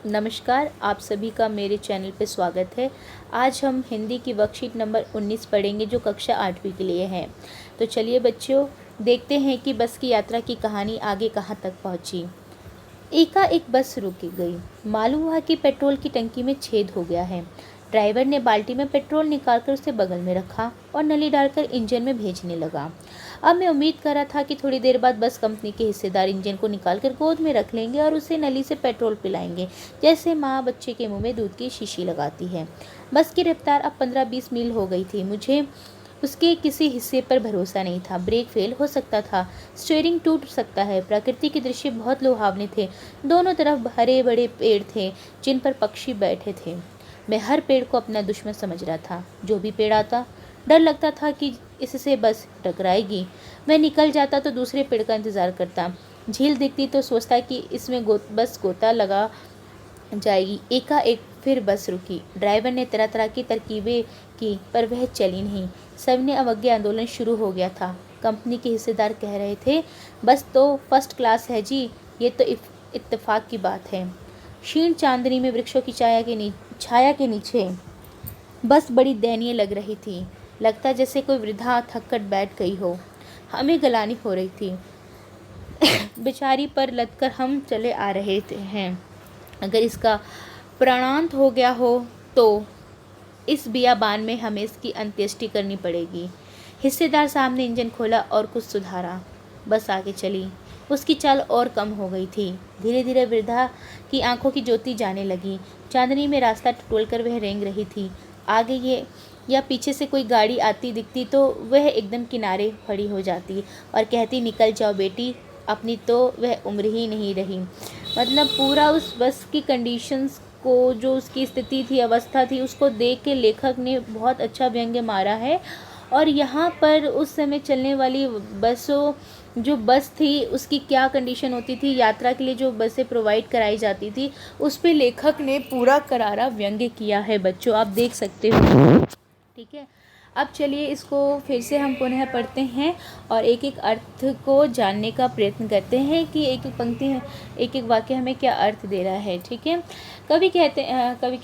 नमस्कार, आप सभी का मेरे चैनल पे स्वागत है। आज हम हिंदी की वर्कशीट नंबर 19 पढ़ेंगे जो कक्षा 8वीं के लिए है। तो चलिए बच्चों, देखते हैं कि बस की यात्रा की कहानी आगे कहाँ तक पहुँची। एकाएक बस रुक गई। मालूम हुआ कि पेट्रोल की टंकी में छेद हो गया है। ड्राइवर ने बाल्टी में पेट्रोल निकालकर उसे बगल में रखा और नली डालकर इंजन में भेजने लगा। अब मैं उम्मीद कर रहा था कि थोड़ी देर बाद बस कंपनी के हिस्सेदार इंजन को निकालकर गोद में रख लेंगे और उसे नली से पेट्रोल पिलाएंगे, जैसे माँ बच्चे के मुंह में दूध की शीशी लगाती है। बस की रफ्तार अब 15-20 मील हो गई थी। मुझे उसके किसी हिस्से पर भरोसा नहीं था। ब्रेक फेल हो सकता था, स्टीयरिंग टूट सकता है। प्रकृति के दृश्य बहुत लुभावने थे। दोनों तरफ हरे बड़े पेड़ थे जिन पर पक्षी बैठे थे। मैं हर पेड़ को अपना दुश्मन समझ रहा था। जो भी पेड़ आता, डर लगता था कि इससे बस टकराएगी। मैं निकल जाता तो दूसरे पेड़ का इंतजार करता। झील दिखती तो सोचता कि इसमें बस गोता लगा जाएगी। एकाएक फिर बस रुकी। ड्राइवर ने तरह तरह की तरकीबें की, पर वह चली नहीं। सबने अवज्ञा आंदोलन शुरू हो गया था। कंपनी के हिस्सेदार कह रहे थे, बस तो फर्स्ट क्लास है जी, ये तो इत्तेफाक की बात है। क्षीण चांदनी में वृक्षों की छाया के नीचे बस बड़ी दयनीय लग रही थी। लगता जैसे कोई वृद्धा थककर बैठ गई हो। हमें गलानी हो रही थी। बेचारी पर लदकर हम चले आ रहे हैं। अगर इसका प्राणांत हो गया हो तो इस बियाबान में हमें इसकी अंत्येष्टि करनी पड़ेगी। हिस्सेदार साहब ने इंजन खोला और कुछ सुधारा। बस आगे चली। उसकी चाल और कम हो गई थी। धीरे धीरे वृद्धा की आंखों की ज्योति जाने लगी। चांदनी में रास्ता टटोलकर वह रेंग रही थी। आगे ये या पीछे से कोई गाड़ी आती दिखती तो वह एकदम किनारे खड़ी हो जाती और कहती, निकल जाओ बेटी, अपनी तो वह उम्र ही नहीं रही। मतलब पूरा उस बस की कंडीशंस को, जो उसकी स्थिति थी, अवस्था थी, उसको देख के लेखक ने बहुत अच्छा व्यंग्य मारा है। और यहाँ पर उस समय चलने वाली जो बस थी उसकी क्या कंडीशन होती थी, यात्रा के लिए जो बसें प्रोवाइड कराई जाती थी, उस पे लेखक ने पूरा करारा व्यंग्य किया है बच्चों, आप देख सकते हो। ठीक है, अब चलिए इसको फिर से हम पुनः पढ़ते हैं और एक एक अर्थ को जानने का प्रयत्न करते हैं कि एक एक पंक्ति, एक एक वाक्य हमें क्या अर्थ दे रहा है। ठीक है, कवि कह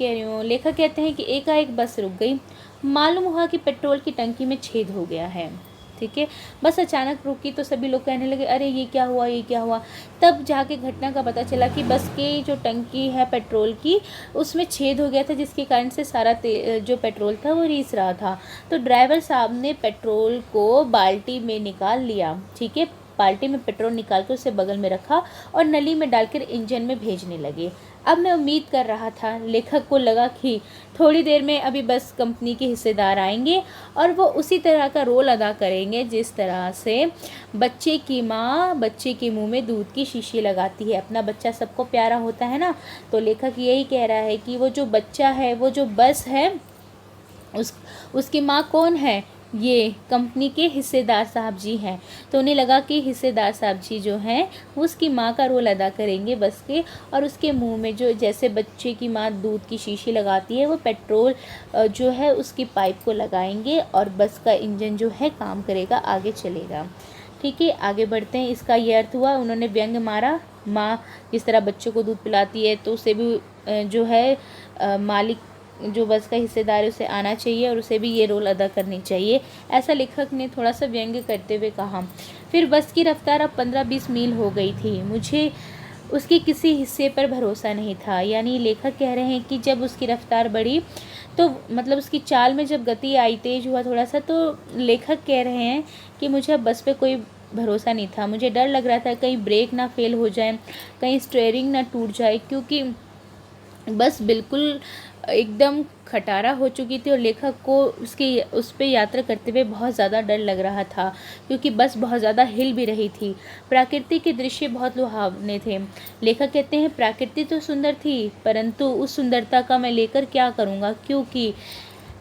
रही हूँ, लेखक कहते हैं कि एकाएक बस रुक गई। मालूम हुआ कि पेट्रोल की टंकी में छेद हो गया है। ठीक है, बस अचानक रुकी तो सभी लोग कहने लगे, अरे ये क्या हुआ, ये क्या हुआ। तब जाके घटना का पता चला कि बस की जो टंकी है पेट्रोल की, उसमें छेद हो गया था, जिसके कारण से सारा जो पेट्रोल था वो रीस रहा था। तो ड्राइवर साहब ने पेट्रोल को बाल्टी में निकाल लिया। ठीक है, बाल्टी में पेट्रोल निकाल कर उसे बगल में रखा और नली में डालकर इंजन में भेजने लगे। अब मैं उम्मीद कर रहा था, लेखक को लगा कि थोड़ी देर में अभी बस कंपनी के हिस्सेदार आएंगे और वो उसी तरह का रोल अदा करेंगे जिस तरह से बच्चे की माँ बच्चे के मुंह में दूध की शीशी लगाती है। अपना बच्चा सबको प्यारा होता है ना, तो लेखक यही कह रहा है कि वो जो बच्चा है, वो जो बस है, उसकी माँ कौन है, ये कंपनी के हिस्सेदार साहब जी हैं। तो उन्हें लगा कि हिस्सेदार साहब जी जो हैं वो उसकी माँ का रोल अदा करेंगे बस के, और उसके मुंह में जो जैसे बच्चे की माँ दूध की शीशी लगाती है, वो पेट्रोल जो है उसकी पाइप को लगाएंगे और बस का इंजन जो है काम करेगा, आगे चलेगा। ठीक है, आगे बढ़ते हैं। इसका ये अर्थ हुआ, उन्होंने व्यंग्य मारा, माँ जिस तरह बच्चों को दूध पिलाती है तो उसे भी जो है मालिक जो बस का हिस्सेदार है उसे आना चाहिए और उसे भी ये रोल अदा करनी चाहिए, ऐसा लेखक ने थोड़ा सा व्यंग्य करते हुए कहा। फिर बस की रफ्तार अब 15-20 मील हो गई थी। मुझे उसके किसी हिस्से पर भरोसा नहीं था। यानी लेखक कह रहे हैं कि जब उसकी रफ्तार बढ़ी तो मतलब उसकी चाल में जब गति आई, तेज हुआ थोड़ा सा, तो लेखक कह रहे हैं कि मुझे अब बस पे कोई भरोसा नहीं था। मुझे डर लग रहा था कहीं ब्रेक ना फेल हो जाए, कहीं स्टीयरिंग ना टूट जाए, क्योंकि बस बिल्कुल एकदम खटारा हो चुकी थी और लेखक को उस पे यात्रा करते हुए बहुत ज़्यादा डर लग रहा था, क्योंकि बस बहुत ज़्यादा हिल भी रही थी। प्रकृति के दृश्य बहुत लुभावने थे। लेखक कहते हैं, प्रकृति तो सुंदर थी, परंतु उस सुंदरता का मैं लेकर क्या करूँगा, क्योंकि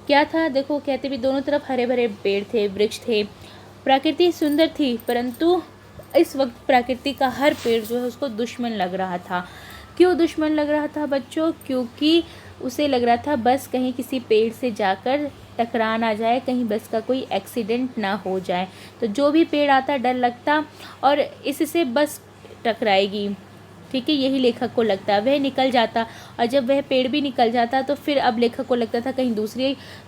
क्या था, देखो कहते भी दोनों तरफ हरे भरे पेड़ थे, वृक्ष थे। प्रकृति सुंदर थी, परंतु इस वक्त प्रकृति का हर पेड़ जो है उसको दुश्मन लग रहा था। क्यों दुश्मन लग रहा था बच्चों? क्योंकि उसे लग रहा था बस कहीं किसी पेड़ से जाकर टकरा ना जाए, कहीं बस का कोई एक्सीडेंट ना हो जाए। तो जो भी पेड़ आता डर लगता और इससे बस टकराएगी। ठीक है, यही लेखक को लगता है। वह निकल जाता, और जब वह पेड़ भी निकल जाता तो फिर अब लेखक को लगता था कहीं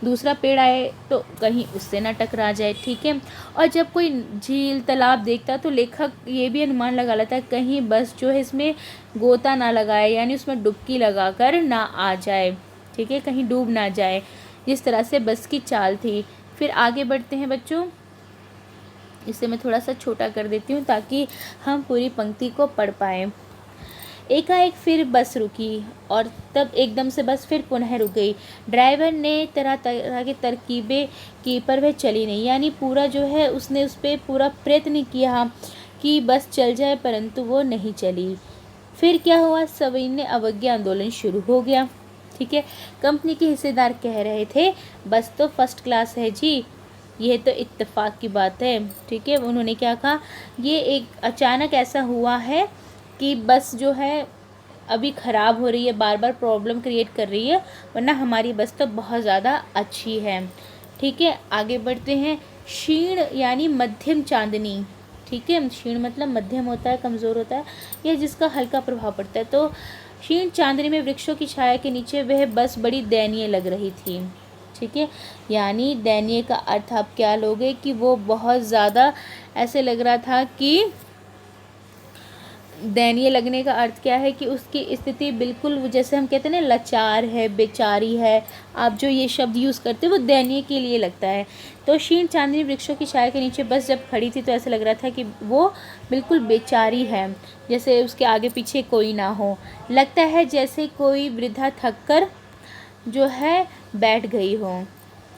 दूसरा पेड़ आए तो कहीं उससे ना टकरा जाए। ठीक है, और जब कोई झील तालाब देखता तो लेखक ये भी अनुमान लगा लेता है कहीं बस जो है इसमें गोता ना लगाए, यानी उसमें डुबकी लगाकर ना आ जाए। ठीक है, कहीं डूब ना जाए। जिस तरह से बस की चाल थी। फिर आगे बढ़ते हैं बच्चों। इसे मैं थोड़ा सा छोटा कर देती हूँ ताकि हम पूरी पंक्ति को पढ़ पाएँ। एकाएक फिर बस रुकी और तब एकदम से बस फिर पुनः रुक गई। ड्राइवर ने तरह तरह की तरकीबें की पर वह चली नहीं, यानी पूरा जो है उसने उस पर पूरा प्रयत्न किया कि बस चल जाए, परंतु वो नहीं चली। फिर क्या हुआ, सभी ने अवज्ञा आंदोलन शुरू हो गया। ठीक है, कंपनी के हिस्सेदार कह रहे थे बस तो फर्स्ट क्लास है जी, यह तो इत्तेफाक की बात है। ठीक है, उन्होंने क्या कहा, ये एक अचानक ऐसा हुआ है कि बस जो है अभी ख़राब हो रही है, बार बार प्रॉब्लम क्रिएट कर रही है, वरना हमारी बस तो बहुत ज़्यादा अच्छी है। ठीक है, आगे बढ़ते हैं। क्षीण यानी मध्यम चांदनी। ठीक है, क्षीण मतलब मध्यम होता है, कमज़ोर होता है, या जिसका हल्का प्रभाव पड़ता है। तो क्षीण चांदनी में वृक्षों की छाया के नीचे वह बस बड़ी दयनीय लग रही थी। ठीक है, यानी दयनीय का अर्थ आप क्या लोगे कि वो बहुत ज़्यादा ऐसे लग रहा था कि दयनीय लगने का अर्थ क्या है कि उसकी स्थिति बिल्कुल जैसे हम कहते हैं ना लाचार है, बेचारी है, आप जो ये शब्द यूज़ करते हो वो दयनीय के लिए लगता है। तो क्षीण चांदनी वृक्षों की छाया के नीचे बस जब खड़ी थी तो ऐसा लग रहा था कि वो बिल्कुल बेचारी है, जैसे उसके आगे पीछे कोई ना हो। लगता है जैसे कोई वृद्धा थक कर जो है बैठ गई हो।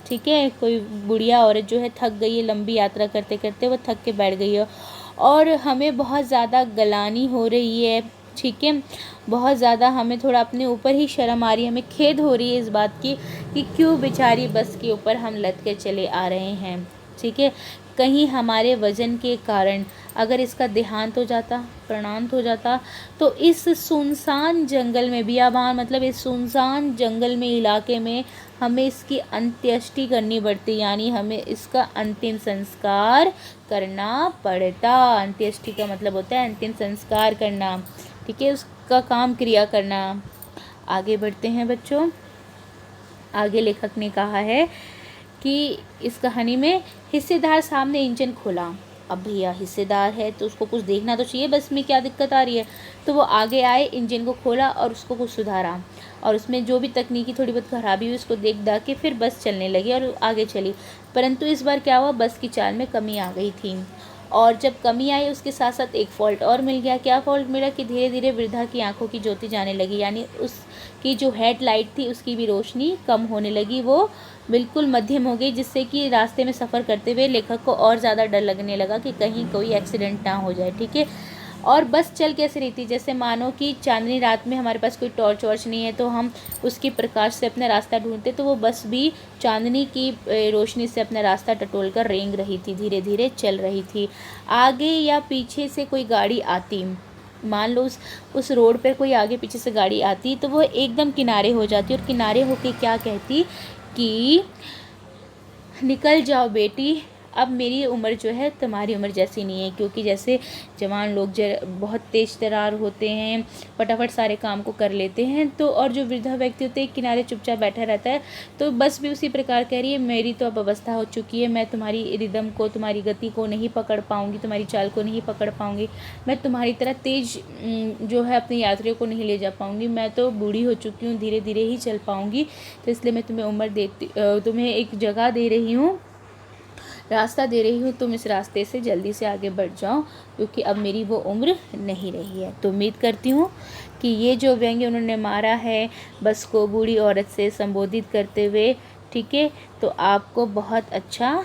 ठीक है, कोई बुढ़िया औरत जो है थक गई है, लंबी यात्रा करते करते वो थक के बैठ गई हो, और हमें बहुत ज़्यादा गलानी हो रही है। ठीक है, बहुत ज़्यादा हमें थोड़ा अपने ऊपर ही शर्म आ रही है, हमें खेद हो रही है इस बात की कि क्यों बेचारी बस के ऊपर हम लद के चले आ रहे हैं। ठीक है, कहीं हमारे वज़न के कारण अगर इसका देहांत हो जाता, प्राणांत हो जाता, तो इस सुनसान जंगल में, बियाबान मतलब इस सुनसान जंगल में, इलाके में हमें इसकी अंत्येष्टि करनी पड़ती, यानी हमें इसका अंतिम संस्कार करना पड़ता। अंत्येष्टि का मतलब होता है अंतिम संस्कार करना। ठीक है, उसका काम क्रिया करना। आगे बढ़ते हैं बच्चों। आगे लेखक ने कहा है कि इस कहानी में हिस्सेदार सामने इंजन खोला। अब भैया हिस्सेदार है तो उसको कुछ देखना तो चाहिए बस में क्या दिक्कत आ रही है, तो वो आगे आए, इंजन को खोला और उसको कुछ सुधारा, और उसमें जो भी तकनीकी थोड़ी बहुत खराबी हुई उसको देख दा के फिर बस चलने लगी और आगे चली। परंतु इस बार क्या हुआ, बस की चाल में कमी आ गई थी, और जब कमी आई उसके साथ साथ एक फ़ॉल्ट और मिल गया। क्या फ़ॉल्ट मिला कि धीरे धीरे वृद्धा की आंखों की ज्योति जाने लगी, यानी उसकी जो हेडलाइट थी उसकी भी रोशनी कम होने लगी, वो बिल्कुल मध्यम हो गई, जिससे कि रास्ते में सफ़र करते हुए लेखक को और ज़्यादा डर लगने लगा कि कहीं कोई एक्सीडेंट ना हो जाए। ठीक है, और बस चल कैसे रही थी, जैसे मानो कि चांदनी रात में हमारे पास कोई टॉर्च वॉर्च नहीं है तो हम उसकी प्रकाश से अपना रास्ता ढूंढते, तो वो बस भी चांदनी की रोशनी से अपना रास्ता टटोल कर रेंग रही थी, धीरे धीरे चल रही थी। आगे या पीछे से कोई गाड़ी आती, मान लो उस रोड पर कोई आगे पीछे से गाड़ी आती तो वो एकदम किनारे हो जाती, और किनारे होके क्या कहती कि निकल जाओ बेटी, अब मेरी उम्र जो है तुम्हारी उम्र जैसी नहीं है, क्योंकि जैसे जवान लोग बहुत तेज़ तर्रार होते हैं, फटाफट सारे काम को कर लेते हैं, तो और जो वृद्धा व्यक्ति होते हैं किनारे चुपचाप बैठा रहता है, तो बस भी उसी प्रकार कह रही है मेरी तो अब अवस्था हो चुकी है, मैं तुम्हारी रिदम को, तुम्हारी गति को नहीं पकड़ पाऊँगी, तुम्हारी चाल को नहीं पकड़ पाऊँगी, मैं तुम्हारी तरह तेज़ जो है अपनी यात्रियों को नहीं ले जा पाऊँगी, मैं तो बूढ़ी हो चुकी हूँ, धीरे धीरे ही चल पाऊँगी, तो इसलिए मैं तुम्हें एक जगह दे रही हूँ, रास्ता दे रही हूँ, तुम इस रास्ते से जल्दी से आगे बढ़ जाओ, क्योंकि अब मेरी वो उम्र नहीं रही है। तो उम्मीद करती हूँ कि ये जो व्यंग्य उन्होंने मारा है बस को बूढ़ी औरत से संबोधित करते हुए, ठीक है, तो आपको बहुत अच्छा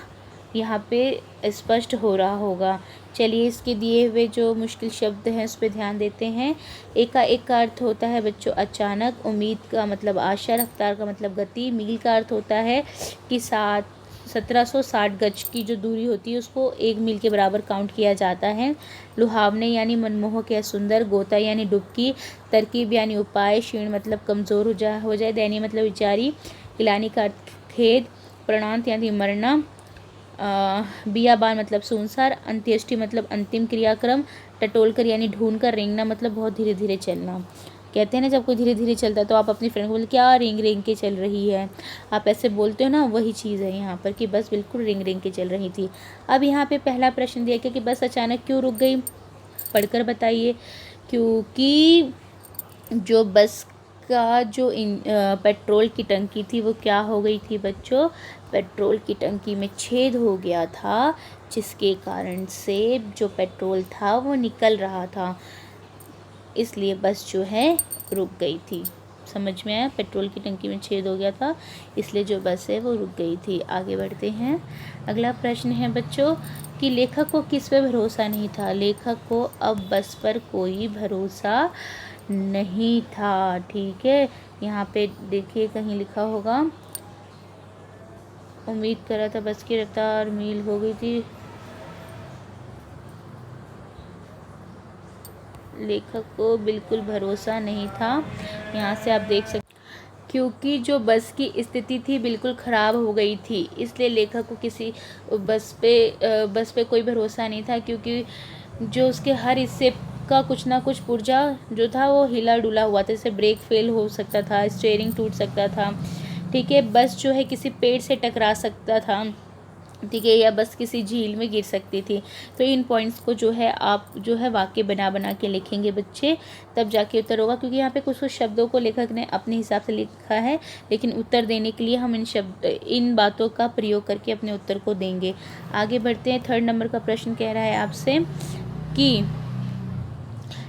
यहाँ पे स्पष्ट हो रहा होगा। चलिए इसके दिए हुए जो मुश्किल शब्द हैं उस पर ध्यान देते हैं। एक का अर्थ होता है बच्चों अचानक, उम्मीद का मतलब आशा, रफ्तार का मतलब गति, मील का अर्थ होता है कि 1760 गज की जो दूरी होती है उसको 1 मील के बराबर काउंट किया जाता है। लुभावने यानी मनमोहक या सुंदर, गोता यानी डुबकी, तरकीब यानी उपाय, क्षीण मतलब कमज़ोर हो जाए, दयनीय मतलब विचारी, गिलानी का अर्थ खेद, प्राणांत यानी मरना, बियाबान मतलब सुनसार, अंत्येष्टि मतलब अंतिम क्रियाक्रम, टटोलकर यानी ढूंढ कर, रेंगना मतलब बहुत धीरे धीरे चलना। कहते हैं ना जब कोई धीरे धीरे चलता है तो आप अपनी फ्रेंड को बोलते क्या रेंग रेंग के चल रही है, आप ऐसे बोलते हो ना, वही चीज़ है यहाँ पर कि बस बिल्कुल रेंग रेंग के चल रही थी। अब यहाँ पे पहला प्रश्न दिया गया कि बस अचानक क्यों रुक गई, पढ़कर बताइए। क्योंकि जो बस का जो पेट्रोल की टंकी थी वो क्या हो गई थी बच्चों, पेट्रोल की टंकी में छेद हो गया था, जिसके कारण से जो पेट्रोल था वो निकल रहा था, इसलिए बस जो है रुक गई थी। समझ में आया, पेट्रोल की टंकी में छेद हो गया था इसलिए जो बस है वो रुक गई थी। आगे बढ़ते हैं। अगला प्रश्न है बच्चों कि लेखक को किस पे भरोसा नहीं था। लेखक को अब बस पर कोई भरोसा नहीं था। ठीक है, यहाँ पे देखिए कहीं लिखा होगा, उम्मीद करा था बस की रफ्तार मील हो गई थी। लेखक को बिल्कुल भरोसा नहीं था, यहाँ से आप देख सकते, क्योंकि जो बस की स्थिति थी बिल्कुल ख़राब हो गई थी, इसलिए लेखक को किसी बस पे कोई भरोसा नहीं था, क्योंकि जो उसके हर हिस्से का कुछ ना कुछ पुर्जा जो था वो हिला डुला हुआ था। जैसे ब्रेक फेल हो सकता था, स्टीयरिंग टूट सकता था, ठीक है, बस जो है किसी पेड़ से टकरा सकता था, ठीक है, या बस किसी झील में गिर सकती थी। तो इन पॉइंट्स को जो है आप जो है वाक्य बना बना के लिखेंगे बच्चे, तब जाके उत्तर होगा। क्योंकि यहाँ पे कुछ कुछ शब्दों को लेखक ने अपने हिसाब से लिखा है, लेकिन उत्तर देने के लिए हम इन बातों का प्रयोग करके अपने उत्तर को देंगे। आगे बढ़ते हैं। 3rd नंबर का प्रश्न कह रहा है आपसे कि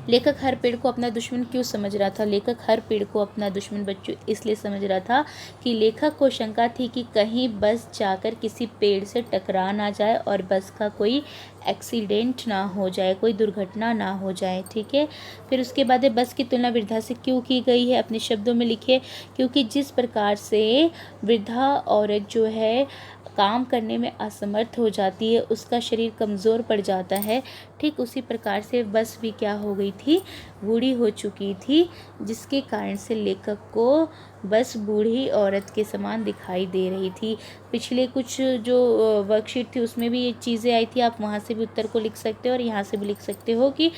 लेखक हर पेड़ को अपना दुश्मन क्यों समझ रहा था। लेखक हर पेड़ को अपना दुश्मन बच्चों इसलिए समझ रहा था कि लेखक को शंका थी कि कहीं बस जाकर किसी पेड़ से टकरा ना जाए और बस का कोई एक्सीडेंट ना हो जाए, कोई दुर्घटना ना हो जाए। ठीक है, फिर उसके बाद बस की तुलना वृद्धा से क्यों की गई है, अपने शब्दों में लिखिए। क्योंकि जिस प्रकार से वृद्धा औरत जो है काम करने में असमर्थ हो जाती है, उसका शरीर कमज़ोर पड़ जाता है, ठीक उसी प्रकार से बस भी क्या हो गई थी, बूढ़ी हो चुकी थी, जिसके कारण से लेखक को बस बूढ़ी औरत के समान दिखाई दे रही थी। पिछले कुछ जो वर्कशीट थी उसमें भी ये चीज़ें आई थी, आप वहाँ से भी उत्तर को लिख सकते हो और यहाँ से भी लिख सकते हो कि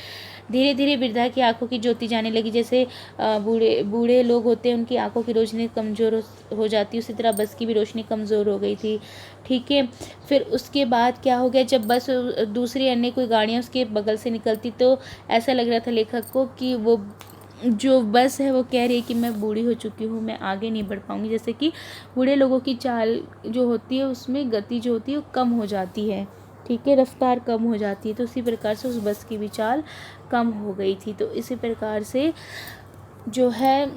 धीरे धीरे वृद्धा की आंखों की ज्योति जाने लगी। जैसे बूढ़े लोग होते हैं, उनकी आंखों की रोशनी कमज़ोर हो जाती है, उसी तरह बस की भी रोशनी कमज़ोर हो गई थी। ठीक है, फिर उसके बाद क्या हो गया, जब बस दूसरी अन्य कोई गाड़ियाँ उसके बगल से निकलती तो ऐसा लग रहा था लेखक को कि वो जो बस है वो कह रही है कि मैं बूढ़ी हो चुकी हूँ, मैं आगे नहीं बढ़ पाऊँगी। जैसे कि बूढ़े लोगों की चाल जो होती है उसमें गति जो होती है वो कम हो जाती है, ठीक है, रफ्तार कम हो जाती है, तो उसी प्रकार से उस बस की भी चाल कम हो गई थी। तो इसी प्रकार से जो है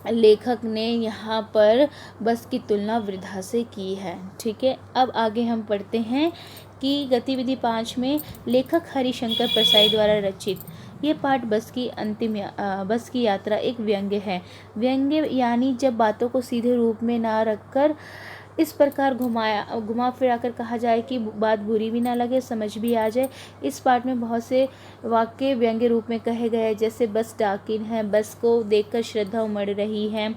लेखक ने यहाँ पर बस की तुलना वृद्धा से की है। ठीक है, अब आगे हम पढ़ते हैं कि गतिविधि 5 में लेखक हरिशंकर परसाई द्वारा रचित ये पाठ बस की यात्रा एक व्यंग्य है। व्यंग्य यानी जब बातों को सीधे रूप में ना रखकर इस प्रकार घुमा फिरा कर कहा जाए कि बात बुरी भी ना लगे, समझ भी आ जाए। इस पाठ में बहुत से वाक्य व्यंग्य रूप में कहे गए हैं, जैसे बस डाकिन है, बस को देखकर श्रद्धा उमड़ रही है।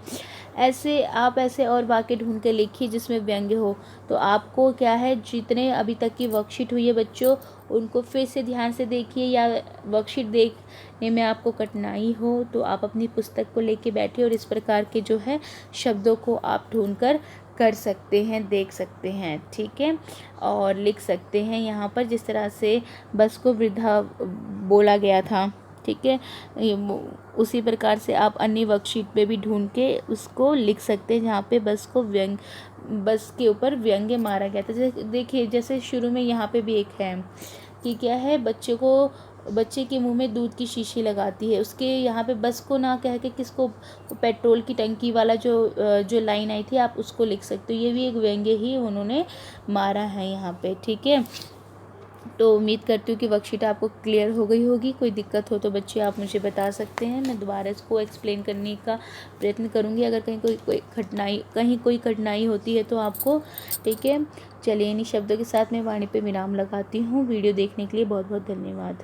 आप ऐसे और वाक्य ढूंढ के लिखिए जिसमें व्यंग्य हो। तो आपको क्या है, जितने अभी तक की वर्कशीट हुई है बच्चों, उनको फिर से ध्यान से देखिए, या वर्कशीट देखने में आपको कठिनाई हो तो आप अपनी पुस्तक को लेके बैठिए और इस प्रकार के जो है शब्दों को आप ढूंढकर कर सकते हैं, देख सकते हैं। ठीक है, और लिख सकते हैं यहाँ पर जिस तरह से बस को वृद्धा बोला गया था। ठीक है, उसी प्रकार से आप अन्य वर्कशीट पे भी ढूंढ के उसको लिख सकते हैं जहाँ पे बस के ऊपर व्यंग्य मारा गया था। जैसे देखिए, जैसे शुरू में यहाँ पे भी एक है कि क्या है, बच्चे के मुंह में दूध की शीशी लगाती है, उसके यहाँ पे बस को ना कह के किसको, पेट्रोल की टंकी वाला जो लाइन आई थी आप उसको लिख सकते हो। ये भी एक व्यंग्य ही उन्होंने मारा है यहाँ पे। ठीक है, तो उम्मीद करती हूँ कि वर्कशीट आपको क्लियर हो गई होगी। कोई दिक्कत हो तो बच्चे आप मुझे बता सकते हैं, मैं दोबारा इसको एक्सप्लेन करने का प्रयत्न करूँगी अगर कहीं कोई कठिनाई होती है तो आपको। ठीक है, चलिए इन्हीं शब्दों के साथ मैं वाणी पे विराम लगाती हूँ। वीडियो देखने के लिए बहुत बहुत धन्यवाद।